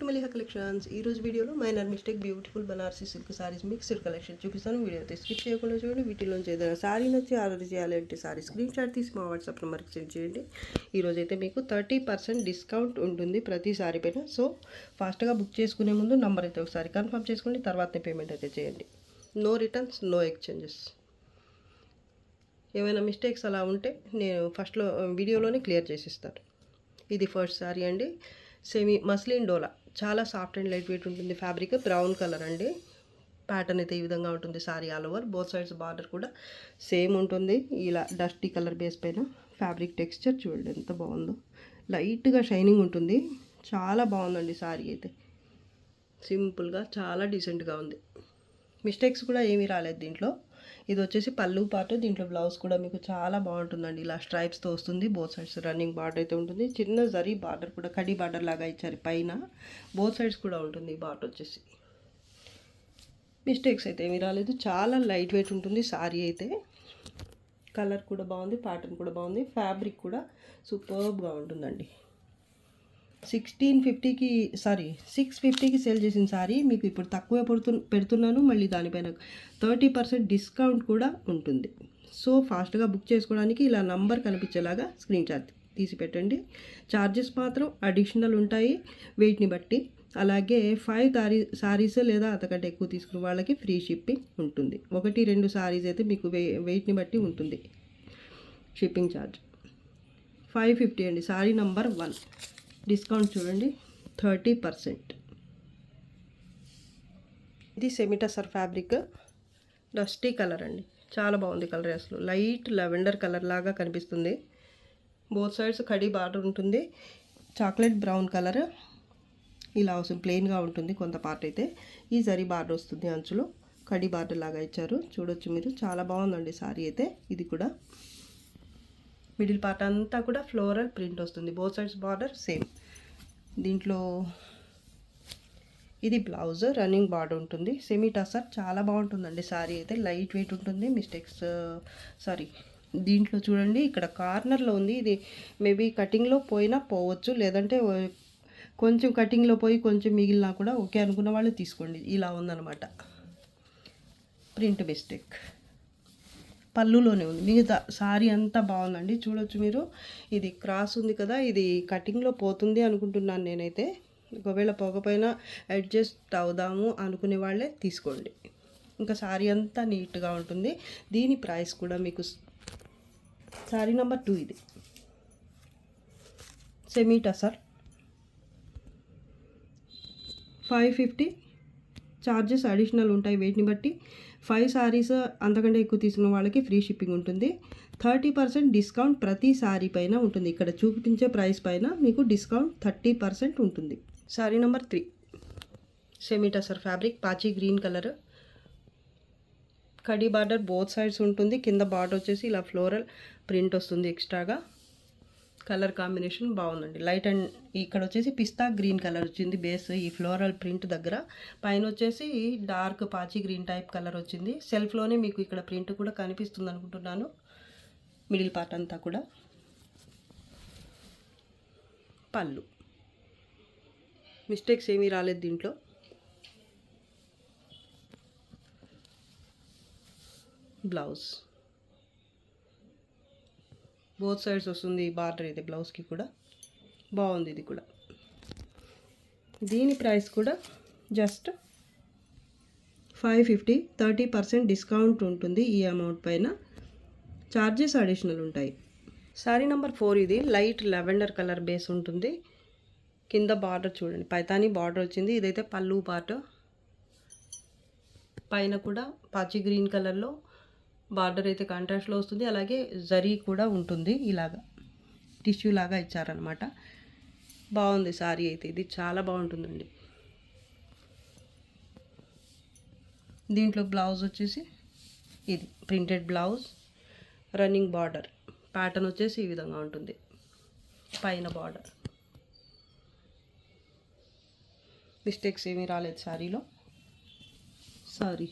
To Maliha collections. ఈ రోజు వీడియోలో minor mistake beautiful Banarasi silk saris mixed collection చూపిస్తాను. వీడియో అయితే స్కిప్ చేయకుండా చూడండి. వీటిలోంచి ఏదైనా సారీ నచ్చి ఆర్డర్ చేయాలంటే సారీ స్క్రీన్ షాట్ తీసి మా వాట్సాప్ నెంబర్కి సెండ్ చేయండి. ఈరోజు అయితే మీకు 30% డిస్కౌంట్ ఉంటుంది ప్రతి సారీ పైన. సో ఫాస్ట్గా బుక్ చేసుకునే ముందు నెంబర్ అయితే ఒకసారి కన్ఫర్మ్ చేసుకోండి, తర్వాతనే పేమెంట్ అయితే చేయండి. No returns, no exchanges. ఏమైనా మిస్టేక్స్ అలా ఉంటే నేను ఫస్ట్లో వీడియోలోనే క్లియర్ చేసిస్తాను. ఇది ఫస్ట్ సారీ అండి. సెమీ మస్లిన్ డోలా, చాలా సాఫ్ట్ అండ్ లైట్ వెయిట్ ఉంటుంది. ఫ్యాబ్రిక్ బ్రౌన్ కలర్ అండి. ప్యాటర్న్ అయితే ఈ విధంగా ఉంటుంది. Sari all over, both sides border కూడా సేమ్ ఉంటుంది. ఇలా డస్టీ కలర్ బేస్ పైన ఫ్యాబ్రిక్ టెక్స్చర్ చూడండి ఎంత బాగుందో. లైట్గా షైనింగ్ ఉంటుంది. చాలా బాగుందండి సారీ అయితే. సింపుల్గా చాలా డీసెంట్గా ఉంది. మిస్టేక్స్ కూడా ఏమీ రాలేదు దీంట్లో. ఇది వచ్చేసి పళ్ళు పాటు. దీంట్లో బ్లౌజ్ కూడా మీకు చాలా బాగుంటుందండి. ఇలా స్ట్రైప్స్తో వస్తుంది. బోత్ సైడ్స్ రన్నింగ్ బార్డర్ అయితే ఉంటుంది. చిన్న జరీ బార్డర్ కూడా కడి బార్డర్ లాగా ఇచ్చారు పైన. బోత్ సైడ్స్ కూడా ఉంటుంది బార్డర్ వచ్చేసి. మిస్టేక్స్ అయితే ఏమీ రాలేదు. చాలా లైట్ వెయిట్ ఉంటుంది సారీ అయితే. కలర్ కూడా బాగుంది, ప్యాటర్న్ కూడా బాగుంది. ఫ్యాబ్రిక్ కూడా సూపర్బ్గా ఉంటుందండి. 650కి సేల్ చేసిన సారీ మీకు ఇప్పుడు తక్కువ పెడుతున్నాను. మళ్ళీ దానిపైన 30% డిస్కౌంట్ కూడా ఉంటుంది. సో ఫాస్ట్గా బుక్ చేసుకోవడానికి ఇలా నంబర్ కనిపించేలాగా స్క్రీన్ షాట్ తీసి పెట్టండి. ఛార్జెస్ మాత్రం అడిషనల్ ఉంటాయి వెయిట్ని బట్టి. అలాగే 5 సారీస్ లేదా అంతకంటే ఎక్కువ తీసుకున్న వాళ్ళకి ఫ్రీ షిప్పింగ్ ఉంటుంది. 1-2 సారీస్ అయితే మీకు వెయిట్ని బట్టి ఉంటుంది షిప్పింగ్ ఛార్జ్. 550 అండి. Sorry number 1. డిస్కౌంట్ చూడండి 30%. ఇది సెమీటసర్ ఫ్యాబ్రిక్, డస్టీ కలర్ అండి. చాలా బాగుంది కలర్. అసలు లైట్ లెవెండర్ కలర్ లాగా కనిపిస్తుంది. బోత్ సైడ్స్ కడి బార్డర్ ఉంటుంది. చాక్లెట్ బ్రౌన్ కలర్ ఇలా వస్తుంది. ప్లెయిన్గా ఉంటుంది కొంత పార్ట్ అయితే. ఈ జరీ బార్డర్ వస్తుంది అంచులో. కడి బార్డర్ లాగా ఇచ్చారు, చూడొచ్చు మీరు. చాలా బాగుందండి సారీ అయితే. ఇది కూడా మిడిల్ పార్ట్ అంతా కూడా ఫ్లోరల్ ప్రింట్ వస్తుంది. Both sides border same. దీంట్లో ఇది బ్లౌజ్, రన్నింగ్ బార్డర్ ఉంటుంది. సెమీ టసర్, చాలా బాగుంటుందండి సారీ అయితే. లైట్ వెయిట్ ఉంటుంది. దీంట్లో చూడండి ఇక్కడ కార్నర్లో ఉంది. ఇది మేబీ కటింగ్లో పోయినా పోవచ్చు, లేదంటే కొంచెం కటింగ్లో పోయి కొంచెం మిగిలినా కూడా ఓకే అనుకున్న వాళ్ళు తీసుకోండి. ఇలా ఉందన్నమాట. ప్రింట్ మిస్టేక్ పళ్ళులోనే ఉంది. మిగతా సారీ అంతా బాగుందండి, చూడొచ్చు మీరు. ఇది క్రాస్ ఉంది కదా, ఇది కటింగ్లో పోతుంది అనుకుంటున్నాను నేనైతే. ఒకవేళ పోకపోయినా అడ్జస్ట్ అవుదాము అనుకునే వాళ్ళే తీసుకోండి. ఇంకా సారీ అంతా నీట్గా ఉంటుంది. దీని ప్రైస్ కూడా మీకు సారీ నెంబర్ 2. ఇది సెమీ టసర్, 550. ఛార్జెస్ అడిషనల్ ఉంటాయి వెయిట్ని బట్టి. 5 సారీస్ అంతకంటే ఎక్కువ తీసుకున్న వాళ్ళకి ఫ్రీ షిప్పింగ్ ఉంటుంది. 30% డిస్కౌంట్ ప్రతి సారీ పైన ఉంటుంది. ఇక్కడ చూపించే ప్రైస్ పైన మీకు డిస్కౌంట్ 30% ఉంటుంది. సారీ నెంబర్ 3. సెమీటసర్ ఫ్యాబ్రిక్, పాచీ గ్రీన్ కలర్, కడి బార్డర్ బోత్ సైడ్స్ ఉంటుంది. కింద బార్డర్ వచ్చేసి ఇలా ఫ్లోరల్ ప్రింట్ వస్తుంది ఎక్స్ట్రాగా. కలర్ కాంబినేషన్ బాగుందండి. లైట్ అండ్ ఇక్కడ వచ్చేసి పిస్తా గ్రీన్ కలర్ వచ్చింది బేస్ ఈ ఫ్లోరల్ ప్రింట్ దగ్గర. పైన వచ్చేసి డార్క్ పాచి గ్రీన్ టైప్ కలర్ వచ్చింది. సెల్ఫ్లోనే మీకు ఇక్కడ ప్రింట్ కూడా కనిపిస్తుంది అనుకుంటున్నాను. మిడిల్ పార్ట్ అంతా కూడా. పళ్ళు మిస్టేక్స్ ఏమీ రాలేదు దీంట్లో. బ్లౌజ్ బోత్ సైడ్స్ వస్తుంది బార్డర్ అయితే. బ్లౌజ్కి కూడా బాగుంది. ఇది కూడా దీని ప్రైస్ కూడా జస్ట్ 550. 30% డిస్కౌంట్ ఉంటుంది ఈ అమౌంట్ పైన. ఛార్జెస్ అడిషనల్ ఉంటాయి. Sorry number 4. ఇది లైట్ లెవెండర్ కలర్ బేస్ ఉంటుంది. కింద బార్డర్ చూడండి, పైతాని బార్డర్ వచ్చింది. ఇదైతే పళ్ళు పార్ట్. పైన కూడా పాచి గ్రీన్ కలర్లో బార్డర్ అయితే కాంట్రాస్ట్లో వస్తుంది. అలాగే జరీ కూడా ఉంటుంది. ఇలాగా టిష్యూ లాగా ఇచ్చారనమాట. బాగుంది సారీ అయితే. ఇది చాలా బాగుంటుందండి. దీంట్లో బ్లౌజ్ వచ్చేసి ఇది printed blouse, running border. Pattern వచ్చేసి ఈ విధంగా ఉంటుంది. పైన బార్డర్. మిస్టేక్స్ ఏమీ రాలేదు సారీలో. సారీ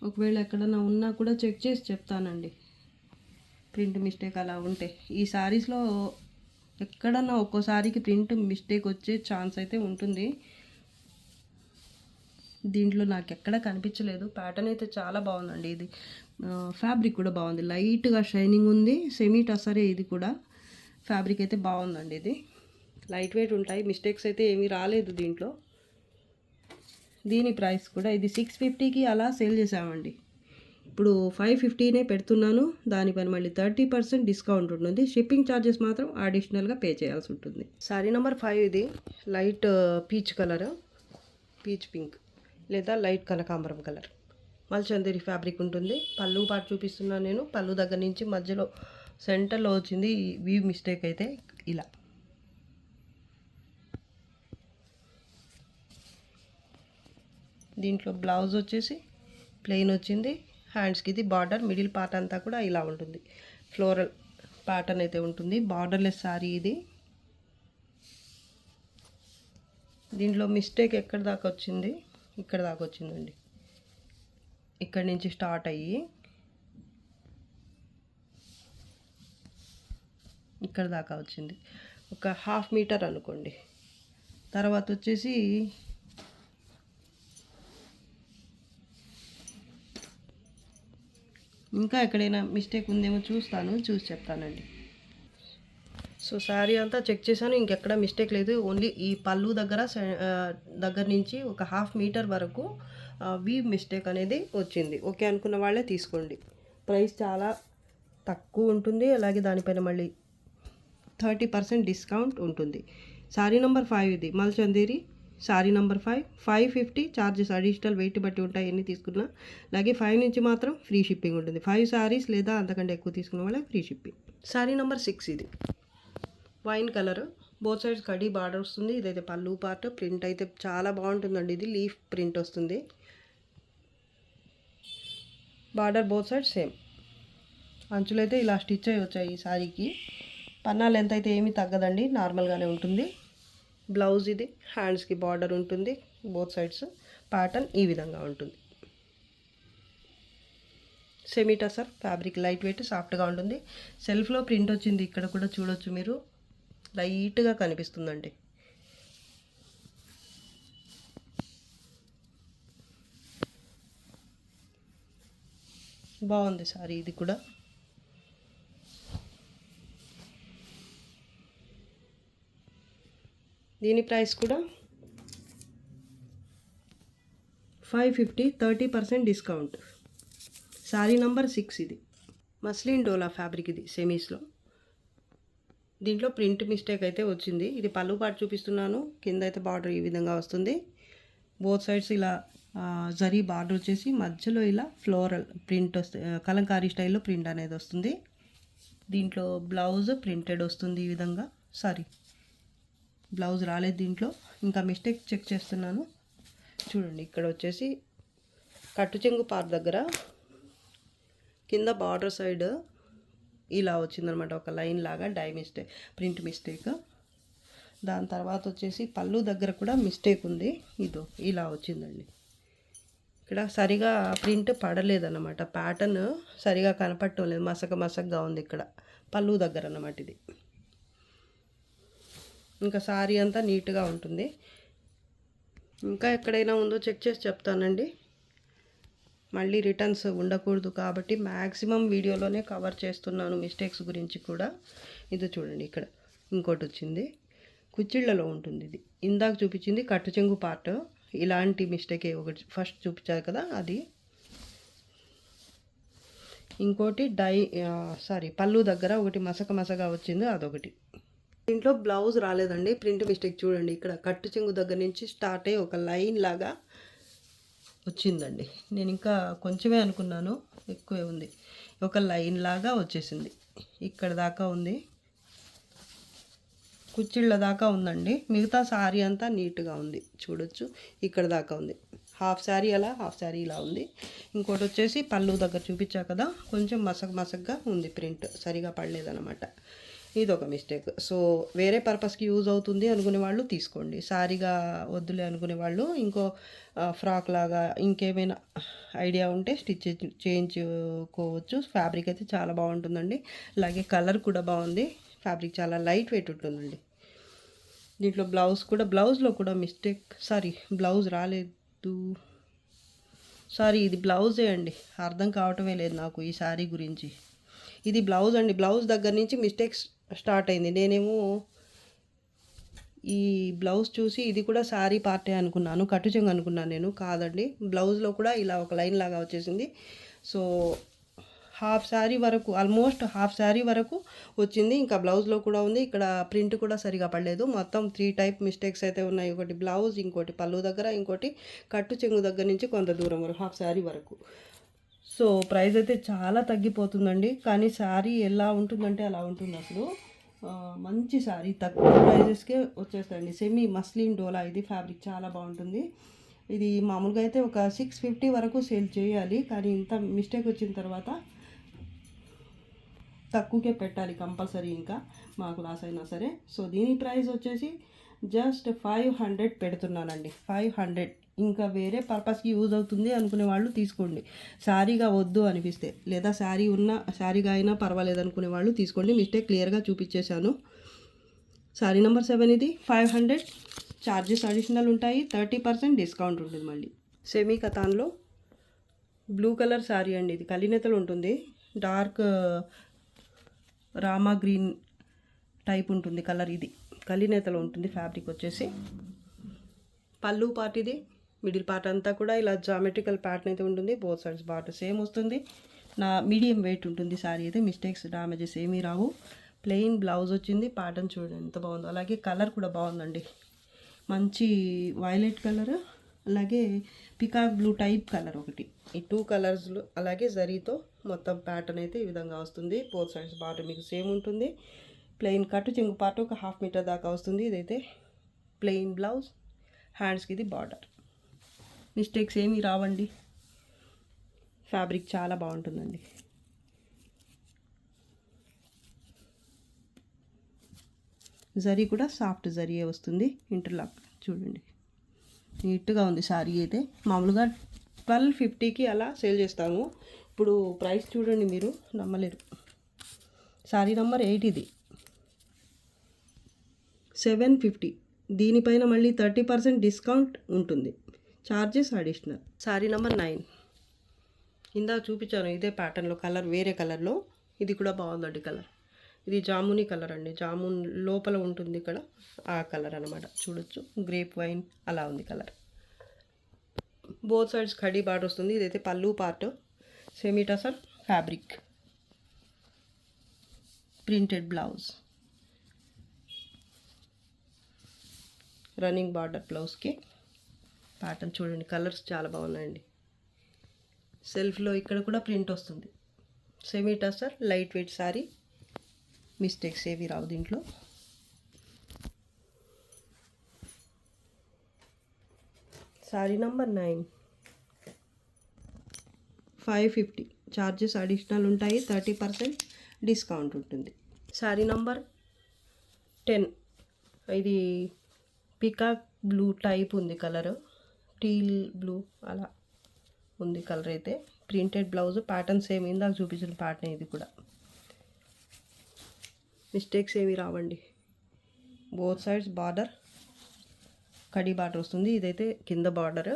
ఒకవేళ ఎక్కడన్నా ఉన్నా కూడా చెక్ చేసి చెప్తానండి, ప్రింట్ మిస్టేక్ అలా ఉంటే. ఈ సారీస్లో ఎక్కడన్నా ఒక్కోసారికి ప్రింట్ మిస్టేక్ వచ్చే ఛాన్స్ అయితే ఉంటుంది. దీంట్లో నాకు ఎక్కడ కనిపించలేదు. ప్యాటర్న్ అయితే చాలా బాగుందండి. ఇది ఫ్యాబ్రిక్ కూడా బాగుంది, లైట్గా షైనింగ్ ఉంది. సెమీ టసరే ఇది కూడా. ఫ్యాబ్రిక్ అయితే బాగుందండి. ఇది లైట్ వెయిట్ ఉంటాయి, మిస్టేక్స్ అయితే ఏమీ రాలేదు దీంట్లో. దీని ప్రైస్ కూడా ఇది 650కి అలా సేల్ చేసామండి. ఇప్పుడు 550నే పెడుతున్నాను. దానిపైన మళ్ళీ 30% డిస్కౌంట్ ఉంటుంది. షిప్పింగ్ ఛార్జెస్ మాత్రం అడిషనల్గా పే చేయాల్సి ఉంటుంది. శారీ నెంబర్ 5 ఇది light peach colour, peach pink లేదా లైట్ కనకాంబరం కలర్. మల్చందేరి ఫ్యాబ్రిక్ ఉంటుంది. పళ్ళు పాటు చూపిస్తున్నాను నేను. పళ్ళు దగ్గర నుంచి మధ్యలో సెంటర్లో వచ్చింది వీవ్ మిస్టేక్ అయితే ఇలా. దీంట్లో బ్లౌజ్ వచ్చేసి ప్లెయిన్ వచ్చింది. హ్యాండ్స్కి ఇది బార్డర్, మిడిల్ పార్ట్ అంతా కూడా ఇలా ఉంటుంది. ఫ్లోరల్ ప్యాటర్న్ అయితే ఉంటుంది. బార్డర్లెస్ శారీ ఇది. దీంట్లో మిస్టేక్ ఎక్కడ దాకా వచ్చింది, ఇక్కడ దాకా వచ్చిందండి. ఇక్కడి నుంచి స్టార్ట్ అయ్యి ఇక్కడ దాకా వచ్చింది. ఒక 1/2 మీటర్ అనుకోండి. తర్వాత వచ్చేసి ఇంకా ఎక్కడైనా మిస్టేక్ ఉందేమో చూసి చెప్తానండి. సో శారీ అంతా చెక్ చేశాను, ఇంకెక్కడ మిస్టేక్ లేదు. ఓన్లీ ఈ పళ్ళు దగ్గర నుంచి ఒక 1/2 మీటర్ వరకు వీవ్ మిస్టేక్ అనేది వచ్చింది. ఓకే అనుకున్న వాళ్ళే తీసుకోండి. ప్రైస్ చాలా తక్కువ ఉంటుంది. అలాగే దానిపైన మళ్ళీ 30% డిస్కౌంట్ ఉంటుంది. శారీ నెంబర్ 5 ఇది మల్చందేరి sari number 5, 550. Charges additional weight బట్టి ఉంటాయి ఎన్ని తీసుకున్నా. అలాగే 5 నుంచి మాత్రం ఫ్రీ షిప్పింగ్ ఉంటుంది. 5 శారీస్ లేదా అంతకంటే ఎక్కువ తీసుకున్న వాళ్ళకి ఫ్రీ షిప్పింగ్. శారీ నెంబర్ 6 ఇది wine colour, both sides khadi border వస్తుంది. ఇదైతే పళ్ళు పార్ట్. ప్రింట్ అయితే చాలా బాగుంటుందండి. ఇది లీఫ్ ప్రింట్ వస్తుంది. Border both side same. అంచులు అయితే ఇలా స్టిచ్ అయ్యి వచ్చాయి ఈ శారీకి. పన్నా లెంత్ అయితే ఏమీ తగ్గదండి, నార్మల్గానే ఉంటుంది. బ్లౌజ్ ఇది, హ్యాండ్స్కి బార్డర్ ఉంటుంది. బోత్ సైడ్స్ ప్యాటర్న్ ఈ విధంగా ఉంటుంది. Semi tussar fabric, light weight, సాఫ్ట్గా ఉంటుంది. సెల్ఫ్లో ప్రింట్ వచ్చింది. ఇక్కడ కూడా చూడొచ్చు మీరు, లైట్గా కనిపిస్తుందండి. బాగుంది సారీ ఇది కూడా. దీని ప్రైస్ కూడా 550, 30% డిస్కౌంట్. శారీ నంబర్ 6 ఇది మస్లిన్ డోలా ఫ్యాబ్రిక్. ఇది సెమీస్లో. దీంట్లో ప్రింట్ మిస్టేక్ అయితే వచ్చింది. ఇది పళ్ళు పాటు చూపిస్తున్నాను. కింద అయితే బార్డర్ ఈ విధంగా వస్తుంది. బోత్ సైడ్స్ ఇలా జరీ బార్డర్ వచ్చేసి మధ్యలో ఇలా ఫ్లోరల్ ప్రింట్ వస్తుంది. కలంకారీ స్టైల్లో ప్రింట్ అనేది వస్తుంది. దీంట్లో బ్లౌజ్ ప్రింటెడ్ వస్తుంది ఈ విధంగా. బ్లౌజ్ రాలేదు దీంట్లో. ఇంకా మిస్టేక్ చెక్ చేస్తున్నాను చూడండి. ఇక్కడ వచ్చేసి కట్టు చెంగు పార్ట్ దగ్గర కింద బార్డర్ సైడ్ ఇలా వచ్చిందనమాట, ఒక లైన్ లాగా ప్రింట్ మిస్టేక్. దాని తర్వాత వచ్చేసి పళ్ళు దగ్గర కూడా మిస్టేక్ ఉంది. ఇదో ఇలా వచ్చిందండి. ఇక్కడ సరిగా ప్రింట్ పడలేదన్నమాట, ప్యాటర్న్ సరిగా కనపడటం లేదు, మసకగా ఉంది ఇక్కడ పళ్ళు దగ్గర అన్నమాట ఇది. ఇంకా శారీ అంతా నీట్గా ఉంటుంది. ఇంకా ఎక్కడైనా ఉందో చెక్ చేసి చెప్తానండి. మళ్ళీ రిటర్న్స్ ఉండకూడదు కాబట్టి మ్యాక్సిమం వీడియోలోనే కవర్ చేస్తున్నాను మిస్టేక్స్ గురించి కూడా. ఇది చూడండి, ఇక్కడ ఇంకోటి వచ్చింది, కుచ్చిళ్ళలో ఉంటుంది. ఇది ఇందాక చూపించింది కట్టు చెంగు పార్ట్. ఇలాంటి మిస్టేక్ ఒకటి ఫస్ట్ చూపించారు కదా అది. ఇంకోటి పళ్ళు దగ్గర ఒకటి మసకగా వచ్చింది, అదొకటి. దీంట్లో బ్లౌజ్ రాలేదండి, ప్రింట్ మిస్టేక్ చూడండి. ఇక్కడ కట్టు చెంగు దగ్గర నుంచి స్టార్ట్ అయ్యి ఒక లైన్ లాగా వచ్చిందండి. నేను ఇంకా కొంచెమే అనుకున్నాను, ఎక్కువే ఉంది. ఒక లైన్ లాగా వచ్చేసింది. ఇక్కడ దాకా ఉంది, కుచ్చిళ్ళ దాకా ఉందండి. మిగతా శారీ అంతా నీట్గా ఉంది, చూడొచ్చు. ఇక్కడ దాకా ఉంది. హాఫ్ శారీ అలా, హాఫ్ శారీ ఇలా ఉంది. ఇంకోటి వచ్చేసి పళ్ళు దగ్గర చూపించా కదా, కొంచెం మసకగా ఉంది, ప్రింట్ సరిగా పడలేదన్నమాట. ఇది ఒక మిస్టేక్. సో వేరే పర్పస్కి యూజ్ అవుతుంది అనుకునే వాళ్ళు తీసుకోండి. శారీగా వద్దులే అనుకునే వాళ్ళు ఇంకో ఫ్రాక్ లాగా ఇంకేమైనా ఐడియా ఉంటే స్టిచ్ చేయించుకోవచ్చు. ఫ్యాబ్రిక్ అయితే చాలా బాగుంటుందండి. అలాగే కలర్ కూడా బాగుంది. ఫ్యాబ్రిక్ చాలా లైట్ వెయిట్ ఉంటుందండి. దీంట్లో బ్లౌజ్లో కూడా బ్లౌజ్ రాలేదు. ఇది బ్లౌజే అండి, అర్థం కావటమే లేదు నాకు ఈ శారీ గురించి. ఇది బ్లౌజ్ అండి, బ్లౌజ్ దగ్గర నుంచి మిస్టేక్స్ స్టార్ట్ అయింది. నేనేమో ఈ బ్లౌజ్ చూసి ఇది కూడా శారీ పార్టే అనుకున్నాను, కట్టు చెంగు అనుకున్నాను నేను. కాదండి, బ్లౌజ్లో కూడా ఇలా ఒక లైన్ లాగా వచ్చేసింది. సో ఆల్మోస్ట్ హాఫ్ శారీ వరకు వచ్చింది. ఇంకా బ్లౌజ్లో కూడా ఉంది. ఇక్కడ ప్రింట్ కూడా సరిగా పడలేదు. మొత్తం 3 టైప్ మిస్టేక్స్ అయితే ఉన్నాయి. ఒకటి బ్లౌజ్, ఇంకోటి పళ్ళు దగ్గర, ఇంకోటి కట్టు చెంగు దగ్గర నుంచి కొంత దూరం వరకు హాఫ్ శారీ వరకు. సో ప్రైస్ అయితే చాలా తగ్గిపోతుందండి. కానీ శారీ ఎలా ఉంటుందంటే అలా ఉంటుంది అసలు. మంచి శారీ, తక్కువ ప్రైజెస్కే వచ్చేస్తాయండి. సెమీ మస్లిన్ డోలా ఇది. ఫ్యాబ్రిక్ చాలా బాగుంటుంది. ఇది మామూలుగా అయితే ఒక 650 వరకు సేల్ చేయాలి, కానీ ఇంత మిస్టేక్ వచ్చిన తర్వాత తక్కువకే పెట్టాలి కంపల్సరీ, ఇంకా మాకు లాస్ అయినా సరే. సో దీని ప్రైస్ వచ్చేసి జస్ట్ 500 పెడుతున్నానండి. 500. ఇంకా వేరే పర్పస్కి యూజ్ అవుతుంది అనుకునే వాళ్ళు తీసుకోండి. శారీగా వద్దు అనిపిస్తే, లేదా శారీగా అయినా పర్వాలేదు అనుకునే వాళ్ళు తీసుకోండి. మిస్టేక్ క్లియర్గా చూపించేశాను. శారీ నెంబర్ 7 ఇది. 500. ఛార్జెస్ అడిషనల్ ఉంటాయి. 30% డిస్కౌంట్ ఉంటుంది మళ్ళీ. సెమీ కతాన్లో బ్లూ కలర్ శారీ అండి. ఇది కలినేతలు ఉంటుంది. డార్క్ రామా గ్రీన్ టైప్ ఉంటుంది కలర్. ఇది కలినేతలో ఉంటుంది. ఫ్యాబ్రిక్ వచ్చేసి పళ్ళు పార్ట్ ఇది. మిడిల్ పార్ట్ అంతా కూడా ఇలా జామెట్రికల్ ప్యాటర్న్ అయితే ఉంటుంది. బోత్ సైడ్స్ బార్డర్ సేమ్ వస్తుంది. మీడియం వెయిట్ ఉంటుంది శారీ అయితే. మిస్టేక్స్ డ్యామేజెస్ ఏమీ రావు. ప్లెయిన్ బ్లౌజ్ వచ్చింది. ప్యాటర్న్ చూడండి ఎంత బాగుందో. అలాగే కలర్ కూడా బాగుందండి, మంచి వైలెట్ కలర్, అలాగే పికాక్ బ్లూ టైప్ కలర్ ఒకటి. ఈ 2 కలర్స్లో అలాగే జరీతో మొత్తం ప్యాటర్న్ అయితే ఈ విధంగా వస్తుంది. బోత్ సైడ్స్ బార్డర్ మీకు సేమ్ ఉంటుంది. ప్లెయిన్ కట్టు చెంగు పార్ట్ ఒక 1/2 మీటర్ దాకా వస్తుంది. ఇదైతే ప్లెయిన్ బ్లౌజ్, హ్యాండ్స్కి ఇది బార్డర్. మిస్టేక్స్ ఏమీ రావండి. ఫ్యాబ్రిక్ చాలా బాగుంటుందండి. జరీ కూడా సాఫ్ట్ జరీయే వస్తుంది. ఇంటర్లాక్ చూడండి, నీట్గా ఉంది శారీ అయితే. మామూలుగా 1250కి అలా సేల్ చేస్తాము. ఇప్పుడు ప్రైస్ చూడండి, మీరు నమ్మలేరు. శారీ నెంబర్ 8 ఇది. 750. దీనిపైన మళ్ళీ 30% డిస్కౌంట్ ఉంటుంది. Charges additional. శారీ నెంబర్ 9. ఇందాక చూపించాను ఇదే ప్యాటర్న్లో, కలర్ వేరే కలర్లో. ఇది కూడా బాగుందండి కలర్. ఇది జామునీ కలర్ అండి. జామున్ లోపల ఉంటుంది ఇక్కడ, ఆ కలర్ అనమాట. చూడొచ్చు, గ్రేప్ వైన్ అలా ఉంది colour. Both sides khadi border వస్తుంది. ఇదైతే పళ్ళు part. Semi tussar fabric, printed blouse, running border బ్లౌజ్కి. ప్యాటర్న్ చూడండి, కలర్స్ చాలా బాగున్నాయండి. సెల్ఫ్లో ఇక్కడ కూడా ప్రింట్ వస్తుంది. Semi tussar light weight sari. Mistakes ఏవి రావు దీంట్లో. శారీ నెంబర్ 9. 550. ఛార్జెస్ అడిషనల్ ఉంటాయి. 30% డిస్కౌంట్ ఉంటుంది. శారీ నెంబర్ 10. ఇది పికాక్ బ్లూ టైప్ ఉంది కలర్, టీల్ బ్లూ అలా ఉంది కలర్ అయితే. ప్రింటెడ్ బ్లౌజ్, ప్యాటర్న్ సేమ్ ఇందాక చూపించిన ప్యాటర్న్ ఇది కూడా. మిస్టేక్స్ ఏమి రావండి. Both sides border, khadi border వస్తుంది. ఇదైతే కింద బార్డర్.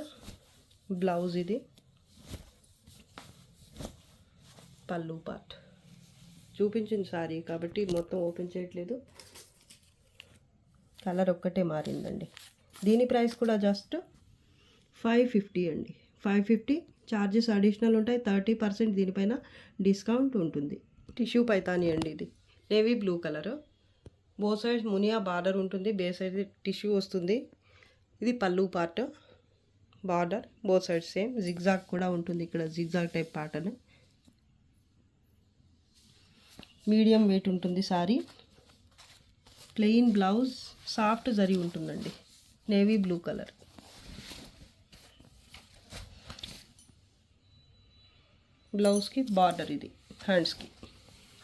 బ్లౌజ్ ఇది, పళ్ళు పార్ట్. చూపించిన శారీ కాబట్టి మొత్తం ఓపెన్ చేయట్లేదు. కలర్ ఒక్కటే మారిందండి. దీని ప్రైస్ కూడా జస్ట్ 550 అండి. 550. ఛార్జెస్ అడిషనల్ ఉంటాయి. 30% దీనిపైన డిస్కౌంట్ ఉంటుంది. టిష్యూ పైతాని అండి ఇది. Navy blue colour. Both sides Muniya border ఉంటుంది. బేస్ అయితే టిష్యూ వస్తుంది. ఇది పళ్ళు part, border both sides same. Zigzag కూడా ఉంటుంది ఇక్కడ, zigzag type pattern. Medium weight ఉంటుంది sari. Plain blouse, soft zari ఉంటుందండి. Navy blue colour. బ్లౌజ్కి బార్డర్ ఇది, హ్యాండ్స్కి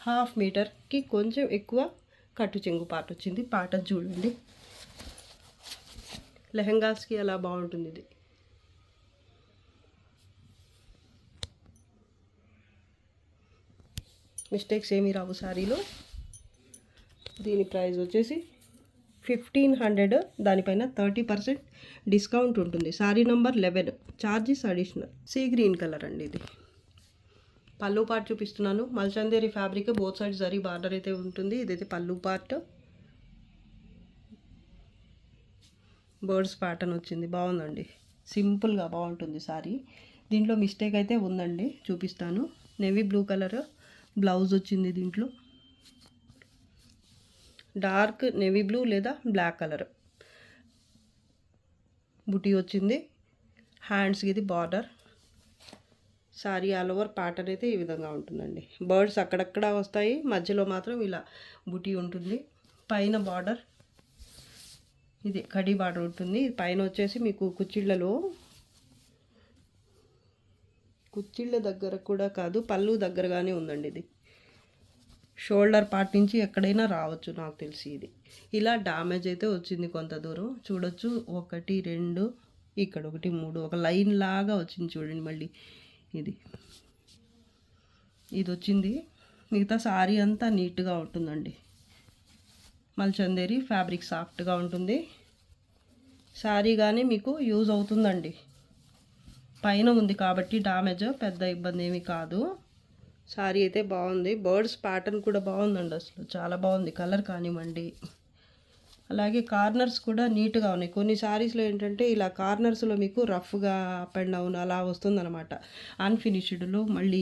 1/2 మీటర్కి కొంచెం ఎక్కువ కట్టు చెంగు పార్ట్ వచ్చింది. ప్యాటర్న్ చూడండి, లెహంగాస్కి అలా బాగుంటుంది ఇది. మిస్టేక్స్ ఏమీ రావు శారీలో. దీని ప్రైస్ వచ్చేసి 1500, దానిపైన 30% డిస్కౌంట్ ఉంటుంది. Sari number 11, charges additional. Sea green colour అండి ఇది. పళ్ళు పార్ట్ చూపిస్తున్నాను. మల్చందేరి ఫ్యాబ్రిక్, బోత్ సైడ్ జరీ బార్డర్ అయితే ఉంటుంది. ఇదైతే పళ్ళు పార్ట్. బర్డ్స్ ప్యాటర్న్ వచ్చింది, బాగుందండి. సింపుల్గా బాగుంటుంది సారీ. దీంట్లో మిస్టేక్ అయితే ఉందండి, చూపిస్తాను. నేవీ బ్లూ కలర్ బ్లౌజ్ వచ్చింది. దీంట్లో డార్క్ నేవీ బ్లూ లేదా బ్లాక్ కలర్ బుటీ వచ్చింది. హ్యాండ్స్కి ఇది border. Sorry all over pattern అయితే ఈ విధంగా ఉంటుందండి. బర్డ్స్ అక్కడక్కడ వస్తాయి, మధ్యలో మాత్రం ఇలా బుటీ ఉంటుంది. పైన బార్డర్ ఇది కడీ బార్డర్ ఉంటుంది. పైన వచ్చేసి మీకు కుచ్చిళ్ళ దగ్గర కూడా కాదు, పళ్ళు దగ్గరగానే ఉందండి. ఇది షోల్డర్ పార్ట్ నుంచి ఎక్కడైనా రావచ్చు నాకు తెలిసి. ఇది ఇలా డ్యామేజ్ అయితే వచ్చింది కొంత దూరం చూడొచ్చు. 1 2 ఇక్కడ 1 3 ఒక లైన్ లాగా వచ్చింది చూడండి. మళ్ళీ ఇది వచ్చింది. మిగతా సారీ అంతా నీట్గా ఉంటుందండి. మల్చందేరి ఫ్యాబ్రిక్ సాఫ్ట్గా ఉంటుంది. సారీ కానీ మీకు యూజ్ అవుతుందండి. పైన ఉంది కాబట్టి డ్యామేజ్ పెద్ద ఇబ్బంది ఏమీ కాదు. సారీ అయితే బాగుంది. బర్డ్స్ ప్యాటర్న్ కూడా బాగుందండి, అసలు చాలా బాగుంది. కలర్ కానివ్వండి, అలాగే కార్నర్స్ కూడా నీట్గా ఉన్నాయి. కొన్ని సారీస్లో ఏంటంటే ఇలా కార్నర్స్లో మీకు రఫ్గా అప్ అండ్ డౌన్ అలా వస్తుందన్నమాట. అన్ఫినిష్డ్లో మళ్ళీ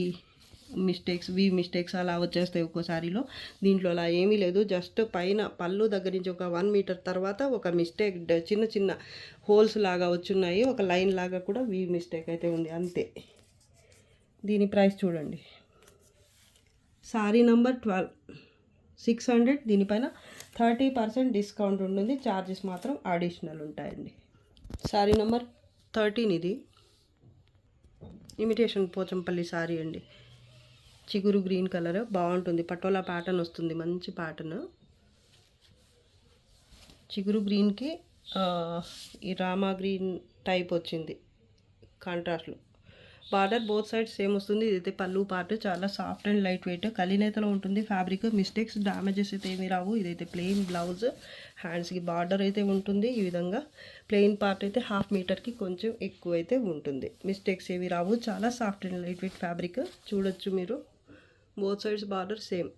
మిస్టేక్స్ అలా వచ్చేస్తాయి ఒక్కో సారీలో. దీంట్లో అలా ఏమీ లేదు. జస్ట్ పైన పళ్ళు దగ్గర నుంచి ఒక 1 మీటర్ తర్వాత ఒక మిస్టేక్, చిన్న చిన్న హోల్స్ లాగా వచ్చున్నాయి. ఒక లైన్ లాగా కూడా మిస్టేక్ అయితే ఉంది, అంతే. దీని ప్రైస్ చూడండి. Sorry number 12, 600. దీనిపైన 30% డిస్కౌంట్ ఉంటుంది. ఛార్జెస్ మాత్రం అడిషనల్ ఉంటాయండి. సారీ నంబర్ 13, ఇది ఇమిటేషన్ పోచంపల్లి సారీ అండి. చిగురు గ్రీన్ కలర్ బాగుంటుంది. పటోలా ప్యాటర్న్ వస్తుంది, మంచి ప్యాటర్న్. చిగురు గ్రీన్కి ఈ రామా గ్రీన్ టైప్ వచ్చింది కాంట్రాస్ట్లో. బార్డర్ బోత్ సైడ్ సేమ్ వస్తుంది. ఇదైతే పళ్ళు పార్ట్, చాలా సాఫ్ట్ అండ్ లైట్ వెయిట్, కలినేతలో ఉంటుంది ఫ్యాబ్రిక్. మిస్టేక్స్ డ్యామేజెస్ అయితే ఏమీ రావు. ఇదైతే ప్లెయిన్ బ్లౌజ్, హ్యాండ్స్కి బార్డర్ అయితే ఉంటుంది. ఈ విధంగా ప్లెయిన్ పార్ట్ అయితే 1/2 మీటర్కి కొంచెం ఎక్కువ అయితే ఉంటుంది. మిస్టేక్స్ ఏమీ రావు. చాలా soft and light weight fabric. చూడొచ్చు మీరు, బోత్ సైడ్స్ బార్డర్ సేమ్.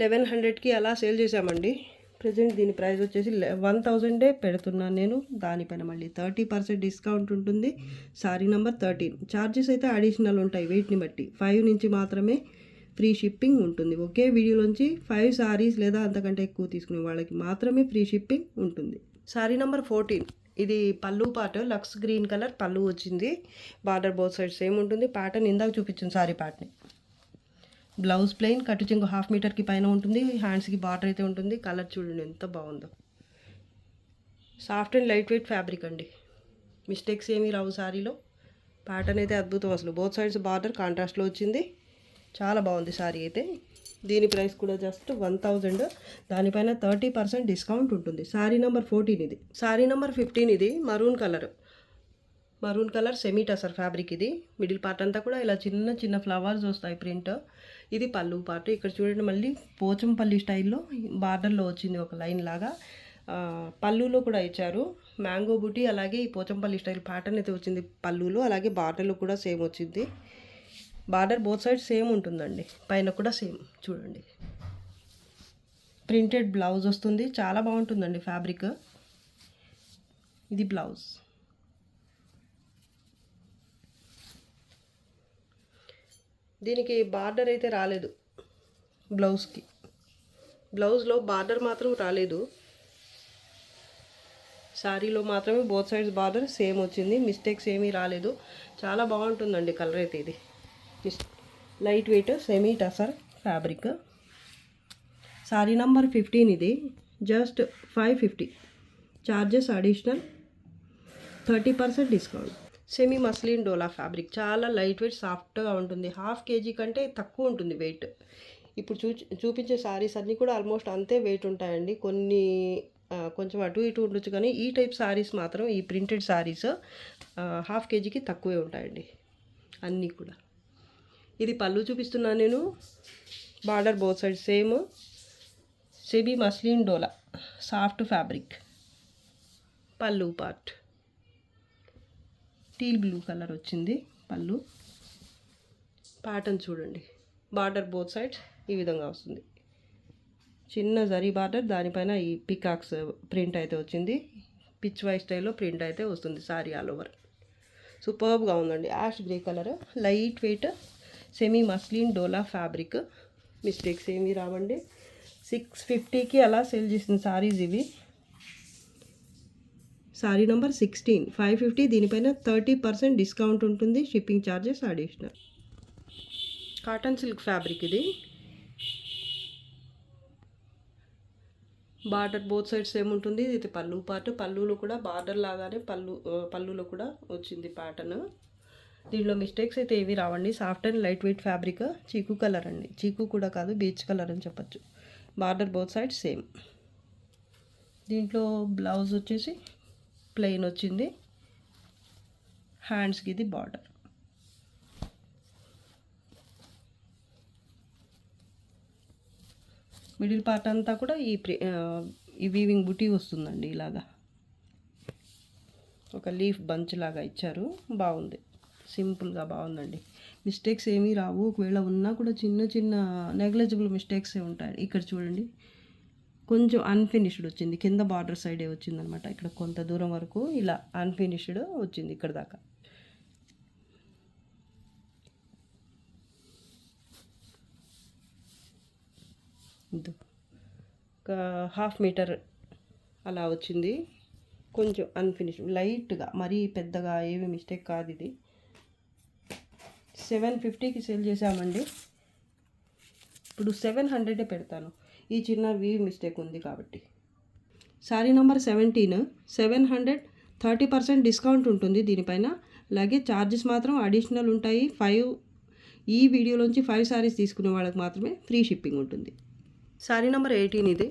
1100కి అలా సేల్ చేసామండి. ప్రజెంట్ దీని ప్రైస్ వచ్చేసి 1000 పెడుతున్నాను నేను. దానిపైన మళ్ళీ 30% డిస్కౌంట్ ఉంటుంది. సారీ నెంబర్ 13. ఛార్జెస్ అయితే అడిషనల్ ఉంటాయి వెయిట్ని బట్టి. 5 నుంచి మాత్రమే ఫ్రీ షిప్పింగ్ ఉంటుంది. ఒకే వీడియోలోంచి 5 సారీస్ లేదా అంతకంటే ఎక్కువ తీసుకునే వాళ్ళకి మాత్రమే ఫ్రీ షిప్పింగ్ ఉంటుంది. సారీ నెంబర్ 14, ఇది పళ్ళు పార్ట్. లక్స్ గ్రీన్ కలర్ పళ్ళు వచ్చింది. బార్డర్ బోత్ సైడ్ సేమ్ ఉంటుంది. ప్యాటర్న్ ఇందాక చూపించింది సారీ ప్యాటర్న్. బ్లౌజ్ ప్లెయిన్, కట్టు చెంగు 1/2 మీటర్కి పైన ఉంటుంది. హ్యాండ్స్కి బార్డర్ అయితే ఉంటుంది. కలర్ చూడండి ఎంత బాగుందో. Soft and light weight fabric అండి. మిస్టేక్స్ ఏమీ రావు సారీలో. ప్యాటర్న్ అయితే అద్భుతం అసలు. బోత్ సైడ్స్ బార్డర్ కాంట్రాస్ట్లో వచ్చింది. చాలా బాగుంది సారీ అయితే. దీని ప్రైస్ కూడా జస్ట్ 1000. దానిపైన 30% డిస్కౌంట్ ఉంటుంది. సారీ నెంబర్ 14 ఇది. సారీ నెంబర్ 15, ఇది maroon colour semi tussar fabric. ఇది మిడిల్ పార్ట్ అంతా కూడా ఇలా చిన్న చిన్న ఫ్లవర్స్ వస్తాయి ప్రింట్. ఇది పళ్ళు పార్ట్. ఇక్కడ చూడండి, మళ్ళీ పోచంపల్లి స్టైల్లో బార్డర్లో వచ్చింది ఒక లైన్ లాగా. పళ్ళులో కూడా ఇచ్చారు మ్యాంగో బుటీ. అలాగే ఈ పోచంపల్లి స్టైల్ ప్యాటర్న్ అయితే వచ్చింది పళ్ళులో. అలాగే బార్డర్లో కూడా సేమ్ వచ్చింది. బార్డర్ బోత్ సైడ్ సేమ్ ఉంటుందండి. పైన కూడా సేమ్ చూడండి. ప్రింటెడ్ బ్లౌజ్ వస్తుంది. చాలా బాగుంటుందండి ఫ్యాబ్రిక్. ఇది బ్లౌజ్. దీనికి బార్డర్ అయితే రాలేదు. బ్లౌజ్లో బార్డర్ మాత్రం రాలేదు. శారీలో మాత్రమే బోత్ సైడ్స్ బార్డర్ సేమ్ వచ్చింది. మిస్టేక్స్ ఏమీ రాలేదు. చాలా బాగుంటుందండి కలర్ అయితే. ఇది light weight semi tussar fabric. Sari number 15, ఇది just 550. Charges additional, 30% discount. Semi muslin dola fabric. చాలా లైట్ వెయిట్ సాఫ్ట్గా ఉంటుంది. 1/2 kg కంటే తక్కువ ఉంటుంది వెయిట్. ఇప్పుడు చూపించే శారీస్ అన్నీ కూడా ఆల్మోస్ట్ అంతే వెయిట్ ఉంటాయండి. కొన్ని కొంచెం అటు ఇటు ఉండొచ్చు, కానీ ఈ టైప్ శారీస్ మాత్రం, ఈ ప్రింటెడ్ శారీస్ 1/2 kgకి తక్కువే ఉంటాయండి అన్నీ కూడా. ఇది పళ్ళు చూపిస్తున్నాను నేను. Border both side same semi muslin dola soft fabric. పళ్ళు పార్ట్ టీల్ బ్లూ కలర్ వచ్చింది పళ్ళు. ప్యాటర్న్ చూడండి, బార్డర్ బోత్ సైడ్స్ ఈ విధంగా వస్తుంది. చిన్న జరీ బార్డర్, దానిపైన ఈ పికాక్స్ ప్రింట్ అయితే వచ్చింది. పిచ్ వై స్టైల్లో ప్రింట్ అయితే వస్తుంది సారీ ఆల్ ఓవర్. సూపర్బ్గా ఉందండి. Ash grey colour, light weight semi muslin dola fabric. Mistakes ఏమీ రావండి. 650కి అలా సేల్ చేసిన సారీస్ ఇవి. సారీ నెంబర్ 16, 550. దీనిపైన 30% డిస్కౌంట్ ఉంటుంది. Shipping charges additional. Cotton silk fabric ఇది. బార్డర్ బోత్ సైడ్స్ ఏముంటుంది. ఇది పళ్ళు పార్ట్. పళ్ళులో కూడా బార్డర్ లాగానే పళ్ళులో కూడా వచ్చింది ప్యాటర్న్. దీనిలో మిస్టేక్స్ అయితే ఏవి రావండి. Soft and light weight fabric. చీకు కలర్ అండి, చీకు కూడా కాదు, బీచ్ కలర్ అని చెప్పచ్చు. Border both side same. దీంట్లో బ్లౌజ్ వచ్చేసి ప్లెయిన్ వచ్చింది. హ్యాండ్స్కి ఇది బార్డర్. మిడిల్ పార్ట్ అంతా కూడా ఈ వీవింగ్ బుటీ వస్తుందండి. ఇలాగా ఒక లీఫ్ బంచ్ లాగా ఇచ్చారు. బాగుంది, సింపుల్గా బాగుందండి. మిస్టేక్స్ ఏమీ రావు. ఒకవేళ ఉన్నా కూడా చిన్న చిన్న నెగ్లెజిబుల్ మిస్టేక్సే ఉంటాయి. ఇక్కడ చూడండి, కొంచెం అన్ఫినిష్డ్ వచ్చింది. కింద బార్డర్ సైడే వచ్చిందనమాట. ఇక్కడ కొంత దూరం వరకు ఇలా అన్ఫినిష్డ్ వచ్చింది ఇక్కడ దాకా. ఒక 1/2 మీటర్ అలా వచ్చింది. కొంచెం అన్ఫినిష్డ్ లైట్గా, మరీ పెద్దగా ఏమి మిస్టేక్ కాదు. ఇది 750కి సేల్ చేసామండి. ఇప్పుడు 700 పెడతాను. ఈ చిన్న వీవ్ మిస్టేక్ ఉంది కాబట్టి. సారీ నెంబర్ 17, 700, 30% డిస్కౌంట్ ఉంటుంది దీనిపైన. అలాగే ఛార్జెస్ మాత్రం అడిషనల్ ఉంటాయి. ఈ వీడియోలోంచి 5 సారీస్ తీసుకునే వాళ్ళకి మాత్రమే ఫ్రీ షిప్పింగ్ ఉంటుంది. సారీ నెంబర్ 18 ఇది.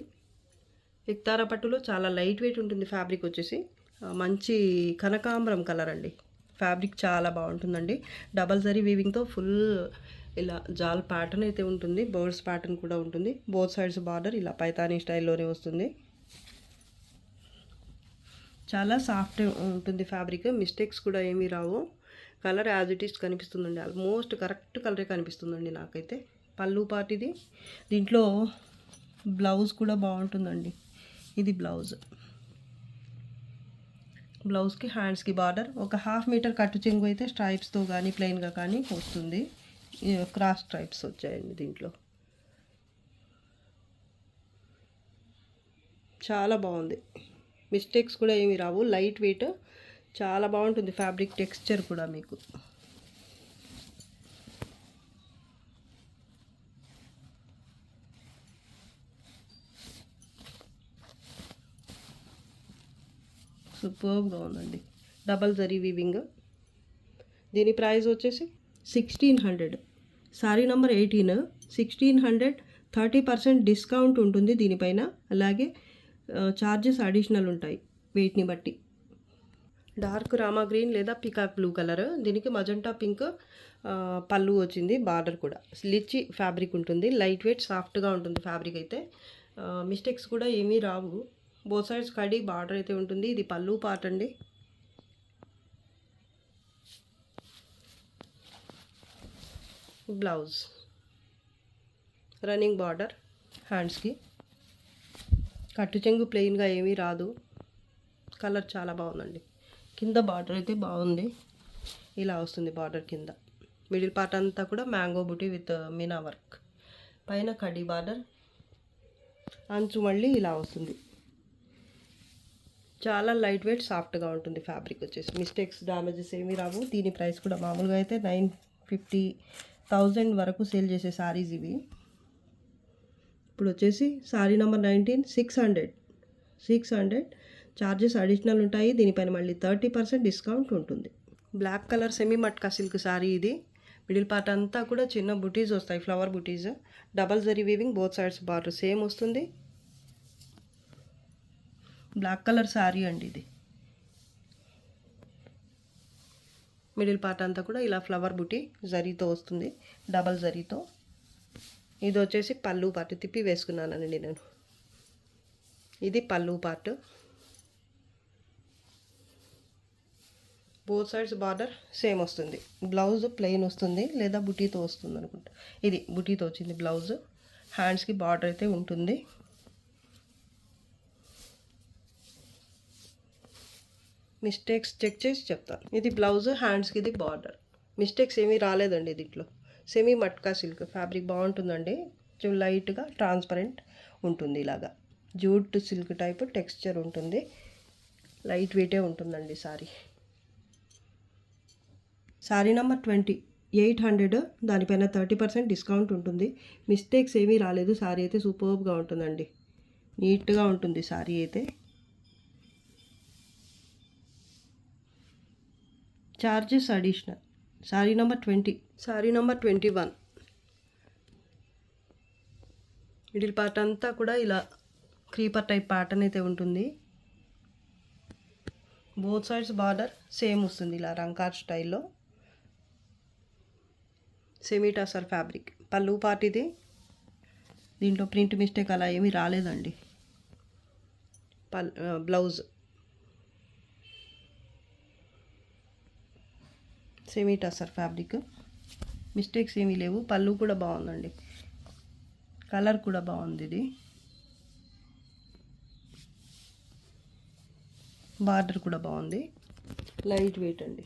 ఎక్తారా పట్టులో చాలా లైట్ వెయిట్ ఉంటుంది. ఫ్యాబ్రిక్ వచ్చేసి మంచి కనకాంబరం కలర్ అండి. ఫ్యాబ్రిక్ చాలా బాగుంటుందండి. డబల్ జరీ వీవింగ్తో ఫుల్ ఇలా జాల్ ప్యాటర్న్ అయితే ఉంటుంది. బర్డ్స్ ప్యాటర్న్ కూడా ఉంటుంది. బోత్ సైడ్స్ బార్డర్ ఇలా పైతానీ స్టైల్లోనే వస్తుంది. చాలా సాఫ్ట్ ఉంటుంది ఫ్యాబ్రిక్. మిస్టేక్స్ కూడా ఏమీ రావు. కలర్ యాజ్ ఇట్ ఈస్ కనిపిస్తుందండి. ఆల్మోస్ట్ కరెక్ట్ కలరే కనిపిస్తుందండి నాకైతే. పళ్ళు పార్ట్ ఇది. దీంట్లో బ్లౌజ్ కూడా బాగుంటుందండి. ఇది బ్లౌజ్కి హ్యాండ్స్కి బార్డర్. ఒక 1/2 మీటర్ కట్టు చెంగు అయితే స్ట్రైప్స్తో కానీ ప్లెయిన్గా కానీ వస్తుంది. క్రాస్ స్ట్రైప్స్ వచ్చాయండి దీంట్లో. చాలా బాగుంది. మిస్టేక్స్ కూడా ఏమి రావు. లైట్ వెయిట్, చాలా బాగుంటుంది ఫ్యాబ్రిక్ టెక్స్చర్ కూడా మీకు. సూపర్గా ఉందండి. Double zari weaving. దీని ప్రైస్ వచ్చేసి 1600. సారీ నెంబర్ 18, 1600, 30% డిస్కౌంట్ ఉంటుంది దీనిపైన. అలాగే ఛార్జెస్ అడిషనల్ ఉంటాయి వెయిట్ని బట్టి. డార్క్ రామా గ్రీన్ లేదా పికాక్ బ్లూ కలర్. దీనికి మజంటా పింక్ పళ్ళు వచ్చింది. బార్డర్ కూడా లిచ్చి ఫ్యాబ్రిక్ ఉంటుంది. లైట్ వెయిట్ సాఫ్ట్గా ఉంటుంది ఫ్యాబ్రిక్ అయితే. మిస్టేక్స్ కూడా ఏమీ రావు. బోత్ సైడ్స్ కడి బార్డర్ అయితే ఉంటుంది. ఇది పళ్ళు పార్ట్ అండి. బ్లౌజ్ రన్నింగ్ బార్డర్ హ్యాండ్స్కి. కట్టు చెంగు ప్లెయిన్గా ఏమీ రాదు. కలర్ చాలా బాగుందండి. కింద బార్డర్ అయితే బాగుంది. ఇలా వస్తుంది బార్డర్ కింద. మిడిల్ పార్ట్ అంతా కూడా mango buti with Meena work. పైన కడి బార్డర్, అంచు మళ్ళీ ఇలా వస్తుంది. చాలా లైట్ వెయిట్ సాఫ్ట్గా ఉంటుంది ఫ్యాబ్రిక్ వచ్చేసి. మిస్టేక్స్ డ్యామేజెస్ ఏమీ రావు. దీని ప్రైస్ కూడా మామూలుగా అయితే 950,000 వరకు సేల్ చేసే సారీస్ ఇవి. ఇప్పుడు వచ్చేసి సారీ నెంబర్ 19, 600. ఛార్జెస్ అడిషనల్ ఉంటాయి. దీనిపైన మళ్ళీ 30% డిస్కౌంట్ ఉంటుంది. Black colour semi matka silk sari ఇది. మిడిల్ పార్ట్ అంతా కూడా చిన్న బుటీస్ వస్తాయి, flower butis. Double zari weaving, both sides border same వస్తుంది. బ్లాక్ కలర్ శారీ అండి ఇది. మిడిల్ పార్ట్ అంతా కూడా ఇలా ఫ్లవర్ బుటీ జరీతో వస్తుంది, డబల్ జరీతో. ఇది వచ్చేసి పళ్ళు పార్ట్ తిప్పి వేసుకున్నానండి నేను. ఇది పళ్ళు part. Both sides border same వస్తుంది. బ్లౌజ్ ప్లెయిన్ వస్తుంది లేదా బుటీతో వస్తుంది అనుకుంటా. ఇది బుటీతో వచ్చింది బ్లౌజ్. హ్యాండ్స్కి బార్డర్ అయితే ఉంటుంది. మిస్టేక్స్ చెక్ చేసి చెప్తాను. ఇది బ్లౌజ్, హ్యాండ్స్కి ఇది బార్డర్. మిస్టేక్స్ ఏమీ రాలేదండి దీంట్లో. సెమీ మట్కా సిల్క్ ఫ్యాబ్రిక్ బాగుంటుందండి. కొంచెం లైట్గా ట్రాన్స్పరెంట్ ఉంటుంది. ఇలాగా జూట్ సిల్క్ టైప్ టెక్స్చర్ ఉంటుంది. లైట్ వెయిటే ఉంటుందండి సారీ. Sorry number 20, 800. దానిపైన 30% డిస్కౌంట్ ఉంటుంది. మిస్టేక్స్ ఏమీ రాలేదు. సారీ అయితే సూపర్గా ఉంటుందండి. నీట్గా ఉంటుంది సారీ అయితే. Charges additional. Sorry number 20. Sorry number 21. Middle part అంతా కూడా ఇలా క్రీపర్ టైప్ ప్యాటర్న్ అయితే ఉంటుంది. బోత్ సైడ్స్ బార్డర్ సేమ్ వస్తుంది ఇలా రంకార్ స్టైల్లో. Semi tussar fabric. పళ్ళు పార్ట్ ఇది. దీంట్లో ప్రింట్ మిస్టేక్ అలా ఏమీ రాలేదండి. Blouse semi tussar fabric. Mistakes ఏమీ లేవు. పళ్ళు కూడా బాగుందండి. కలర్ కూడా బాగుంది. ఇది బార్డర్ కూడా బాగుంది. లైట్ వెయిట్ అండి.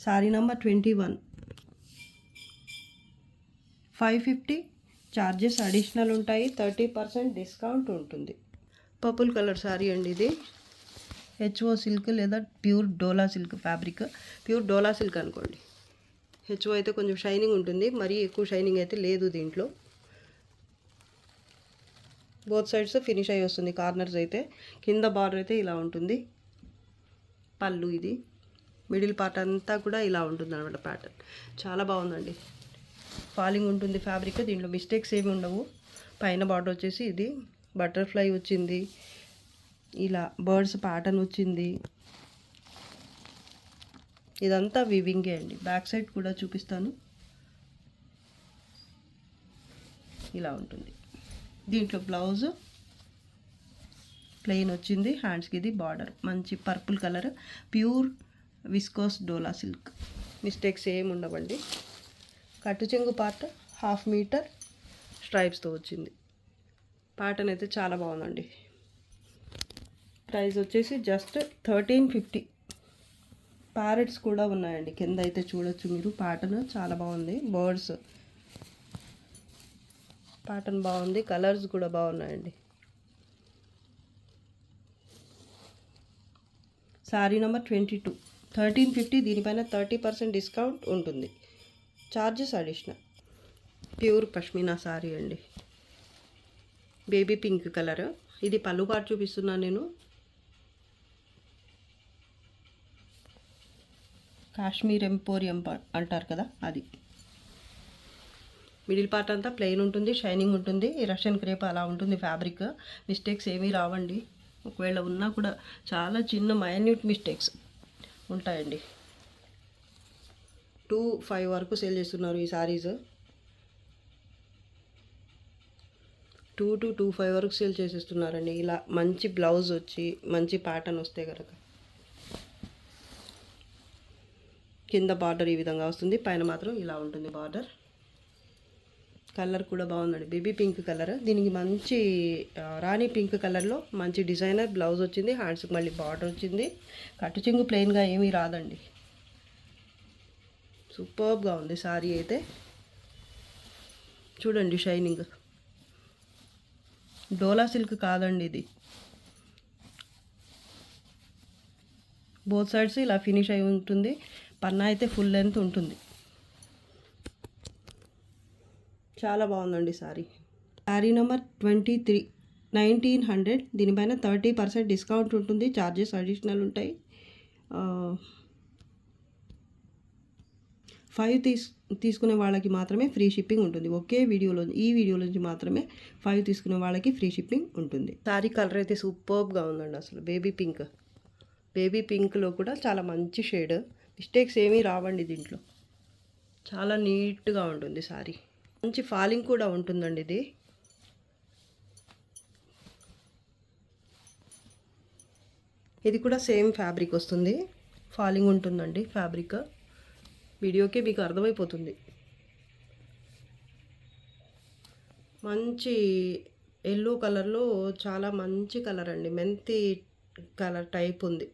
Sorry number 21, 550. చార్జెస్ అడిషనల్ ఉంటాయి. 30% డిస్కౌంట్ ఉంటుంది. పర్పుల్ కలర్ సారీ అండి ఇది. హెచ్ఓ సిల్క్ లేదా ప్యూర్ డోలా సిల్క్ ఫ్యాబ్రిక్. ప్యూర్ డోలా సిల్క్ అనుకోండి. హెచ్ఓ అయితే కొంచెం షైనింగ్ ఉంటుంది. మరీ ఎక్కువ షైనింగ్ అయితే లేదు దీంట్లో. బోత్ సైడ్స్ ఫినిష్ అయ్యి వస్తుంది. కార్నర్స్ అయితే. కింద బార్డర్ అయితే ఇలా ఉంటుంది. పళ్ళు ఇది. మిడిల్ పార్ట్ అంతా కూడా ఇలా ఉంటుంది అనమాట ప్యాటర్న్. చాలా బాగుందండి. ఫాలింగ్ ఉంటుంది ఫ్యాబ్రిక్. దీంట్లో మిస్టేక్స్ ఏమి ఉండవు. పైన బార్డర్ వచ్చేసి ఇది బటర్ఫ్లై వచ్చింది. ఇలా బర్డ్స్ ప్యాటర్న్ వచ్చింది. ఇదంతా వివింగే అండి. బ్యాక్ సైడ్ కూడా చూపిస్తాను. ఇలా ఉంటుంది. దీంట్లో బ్లౌజ్ ప్లెయిన్ వచ్చింది. హ్యాండ్స్కి ఇది బార్డర్. మంచి పర్పుల్ కలర్. ప్యూర్ విస్కోస్ డోలా సిల్క్. మిస్టేక్స్ ఏమి ఉండవండి. కట్టు చెంగు పార్ట్ 1/2 మీటర్ స్ట్రైప్స్తో వచ్చింది. ప్యాటర్న్ అయితే చాలా బాగుందండి. ప్రైస్ వచ్చేసి జస్ట్ 1350. ప్యారెట్స్ కూడా ఉన్నాయండి కింద అయితే చూడొచ్చు మీరు. ప్యాటర్న్ చాలా బాగుంది. బర్డ్స్ ప్యాటర్న్ బాగుంది. కలర్స్ కూడా బాగున్నాయండి. సారీ నెంబర్ 22, 1350. దీనిపైన 30% డిస్కౌంట్ ఉంటుంది. Charges additional. Pure pashmina sari అండి. Baby pink colour. ఇది పళ్ళు పాటు చూపిస్తున్నాను నేను. కాశ్మీర్ ఎంపోరియం అంటారు కదా అది. మిడిల్ పార్ట్ అంతా ప్లెయిన్ ఉంటుంది. షైనింగ్ ఉంటుంది. రష్యన్ క్రేప్ అలా ఉంటుంది ఫ్యాబ్రిక్. మిస్టేక్స్ ఏమీ రావండి. ఒకవేళ ఉన్నా కూడా చాలా చిన్న మైన్యూట్ మిస్టేక్స్ ఉంటాయండి. 2,500 వరకు సేల్ చేస్తున్నారు ఈ సారీస్. 2 to 2,500 వరకు సేల్ చేసేస్తున్నారండి. ఇలా మంచి బ్లౌజ్ వచ్చి మంచి ప్యాటర్న్ వస్తే కనుక. కింద బార్డర్ ఈ విధంగా వస్తుంది. పైన మాత్రం ఇలా ఉంటుంది బార్డర్. కలర్ కూడా బాగుందండి. Baby pink colour. దీనికి మంచి రాణి పింక్ కలర్లో మంచి డిజైనర్ బ్లౌజ్ వచ్చింది. హ్యాండ్స్కి మళ్ళీ బార్డర్ వచ్చింది. కట్టు చెంగు ప్లెయిన్గా ఏమీ రాదండి. సూపర్గా ఉంది సారీ అయితే. చూడండి షైనింగ్. డోలా సిల్క్ కాదండి ఇది. బోత్ సైడ్స్ ఇలా ఫినిష్ అయి ఉంటుంది. పన్నా అయితే ఫుల్ లెంత్ ఉంటుంది. చాలా బాగుందండి సారీ. Sorry number 23, 1900. దీనిపైన 30% డిస్కౌంట్ ఉంటుంది. చార్జెస్ అడిషనల్ ఉంటాయి. 5 తీసుకునే వాళ్ళకి మాత్రమే ఫ్రీ షిప్పింగ్ ఉంటుంది. ఈ వీడియోలోంచి మాత్రమే 5 తీసుకునే వాళ్ళకి ఫ్రీ షిప్పింగ్ ఉంటుంది. సారీ కలర్ అయితే సూపర్గా ఉందండి అసలు. బేబీ పింక్లో కూడా చాలా మంచి షేడ్. మిస్టేక్స్ ఏమీ రావండి దీంట్లో. చాలా నీట్గా ఉంటుంది సారీ. మంచి ఫాలింగ్ కూడా ఉంటుందండి ఇది. ఇది కూడా సేమ్ ఫ్యాబ్రిక్ వస్తుంది, ఫాలింగ్ ఉంటుందండి ఫ్యాబ్రిక్. వీడియోకే మీకు అర్థమైపోతుంది. మంచి ఎల్లో కలర్లో చాలా మంచి కలర్ అండి, మెంతి కలర్ టైప్ ఉంది.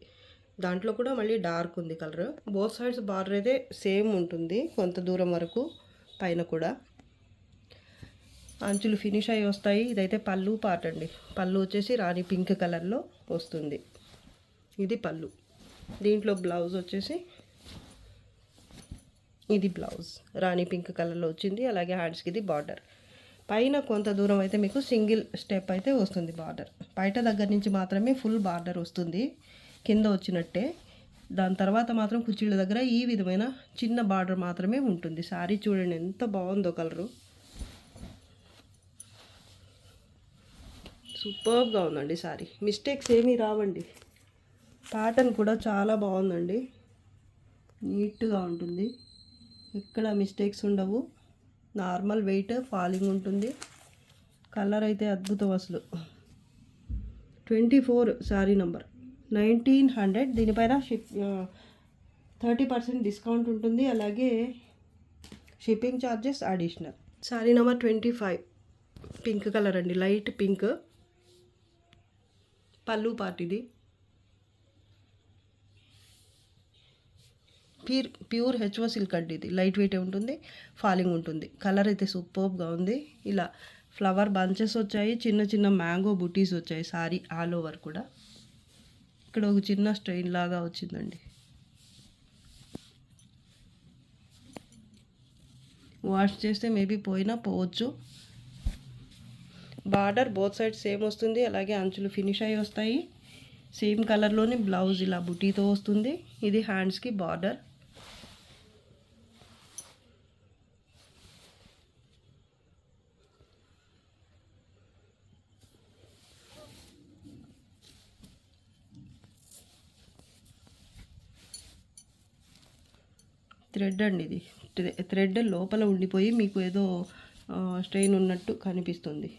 దాంట్లో కూడా మళ్ళీ డార్క్ ఉంది కలర్. బోత్ సైడ్స్ బార్డర్ అయితే సేమ్ ఉంటుంది కొంత దూరం వరకు, పైన కూడా అంచులు ఫినిష్ అయ్యి వస్తాయి. ఇదైతే పళ్ళు పార్ట్ అండి. పళ్ళు వచ్చేసి రాణి పింక్ కలర్లో వస్తుంది. ఇది పళ్ళు. దీంట్లో బ్లౌజ్ వచ్చేసి ఇది బ్లౌజ్ రాణి పింక్ కలర్లో వచ్చింది. అలాగే హ్యాండ్స్కి ఇది బార్డర్. పైన కొంత దూరం అయితే మీకు సింగిల్ స్టెప్ అయితే వస్తుంది బార్డర్. బయట దగ్గర నుంచి మాత్రమే ఫుల్ బార్డర్ వస్తుంది కింద వచ్చినట్టే. దాని తర్వాత మాత్రం కుర్చీల దగ్గర ఈ విధమైన చిన్న బార్డర్ మాత్రమే ఉంటుంది. శారీ చూడండి ఎంత బాగుందో కలరు, సూపర్గా ఉందండి శారీ. మిస్టేక్స్ ఏమీ రావండి. ప్యాటర్న్ కూడా చాలా బాగుందండి, నీట్గా ఉంటుంది, ఎక్కడ మిస్టేక్స్ ఉండవు. నార్మల్ వెయిట్ ఫాలింగ్ ఉంటుంది. కలర్ అయితే అద్భుతం అసలు. 24 శారీ నంబర్ 1900. దీనిపైన 30% డిస్కౌంట్ ఉంటుంది. అలాగే shipping charges additional. Sari number 25 pink colour అండి, లైట్ పింక్. పళ్ళు పార్ట్ ఇది. ప్యూర్ హెచ్ఓ సిల్క్ అండి. ఇది లైట్ వెయిట్ ఉంటుంది, ఫాలింగ్ ఉంటుంది. కలర్ అయితే సూపర్గా ఉంది. ఇలా ఫ్లవర్ బంచెస్ వచ్చాయి, చిన్న చిన్న మ్యాంగో బుటీస్ వచ్చాయి సారీ ఆల్ ఓవర్ కూడా. ఇక్కడ ఒక చిన్న స్ట్రెయిన్ లాగా వచ్చిందండి. వాష్ చేస్తే మేబీ పోయినా పోవచ్చు. బార్డర్ బోత్ సైడ్ సేమ్ వస్తుంది. అలాగే అంచులు ఫినిష్ అయ్యి వస్తాయి. సేమ్ కలర్లోని బ్లౌజ్ ఇలా బుటీతో వస్తుంది. ఇది హ్యాండ్స్కి బార్డర్. థ్రెడ్ అండి ఇది. థ్రెడ్ లోపల ఉండిపోయి మీకు ఏదో స్ట్రెయిన్ ఉన్నట్టు కనిపిస్తుంది.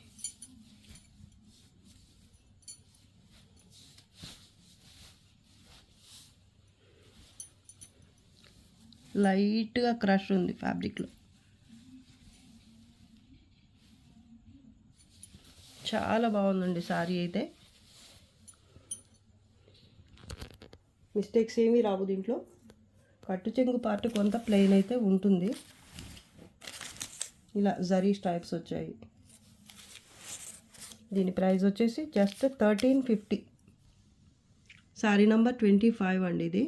లైట్గా క్రష్ ఉంది ఫ్యాబ్రిక్లో. చాలా బాగుందండి శారీ అయితే. మిస్టేక్స్ ఏమీ రావు దీంట్లో. కట్టు చెంగు పార్ట్ కొంత ప్లెయిన్ అయితే ఉంటుంది. ఇలా జరీ స్ట్రైప్స్ వచ్చాయి. దీని ప్రైస్ వచ్చేసి జస్ట్ 1350. శారీ నంబర్ 25 అండి. ఇది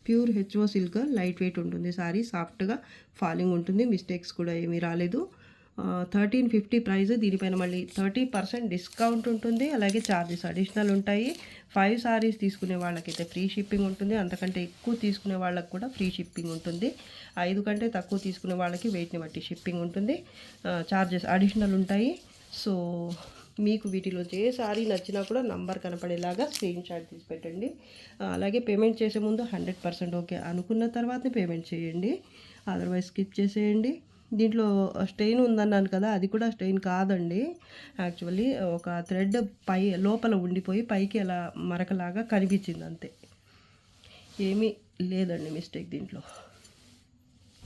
pure HO silk, light weight ఉంటుంది శారీ, సాఫ్ట్గా ఫాలింగ్ ఉంటుంది. మిస్టేక్స్ కూడా ఏమీ రాలేదు. 1350 ప్రైస్. దీనిపైన మళ్ళీ 30% డిస్కౌంట్ ఉంటుంది. అలాగే ఛార్జెస్ అడిషనల్ ఉంటాయి. 5 సారీస్ తీసుకునే వాళ్ళకైతే ఫ్రీ షిప్పింగ్ ఉంటుంది. అంతకంటే ఎక్కువ తీసుకునే వాళ్ళకి కూడా ఫ్రీ షిప్పింగ్ ఉంటుంది. 5 కంటే తక్కువ తీసుకునే వాళ్ళకి వెయిట్ని బట్టి షిప్పింగ్ ఉంటుంది. ఛార్జెస్ అడిషనల్ ఉంటాయి. సో మీకు వీటిలో ఏ సారీ నచ్చినా కూడా నంబర్ కనపడేలాగా స్క్రీన్ షాట్ తీసి పెట్టండి. అలాగే పేమెంట్ చేసే ముందు 100% ఓకే అనుకున్న తర్వాత పేమెంట్ చేయండి. అదర్వైజ్ స్కిప్ చేసేయండి. దీంట్లో స్టెయిన్ ఉందన్నాను కదా, అది కూడా స్టెయిన్ కాదండి. యాక్చువల్లీ ఒక థ్రెడ్ లోపల ఉండిపోయి పైకి అలా మరకలాగా కనిపించింది అంతే, ఏమీ లేదండి మిస్టేక్ దీంట్లో.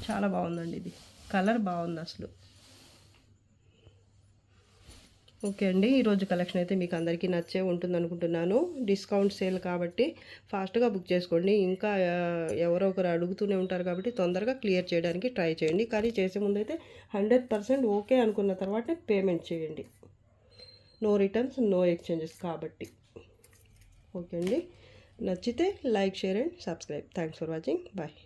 చాలా బాగుందండి. ఇది కలర్ బాగుంది అసలు. ఓకే అండి, ఈరోజు కలెక్షన్ అయితే మీకు అందరికీ నచ్చే ఉంటుంది అనుకుంటున్నాను. డిస్కౌంట్ సేల్ కాబట్టి ఫాస్ట్గా బుక్ చేసుకోండి. ఇంకా ఎవరో ఒకరు అడుగుతూనే ఉంటారు కాబట్టి తొందరగా క్లియర్ చేయడానికి ట్రై చేయండి. కానీ చేసే ముందు అయితే 100% ఓకే అనుకున్న తర్వాత పేమెంట్ చేయండి. నో రిటర్న్స్, నో ఎక్స్చేంజెస్ కాబట్టి. ఓకే అండి, నచ్చితే like, share and subscribe. Thanks for watching. Bye.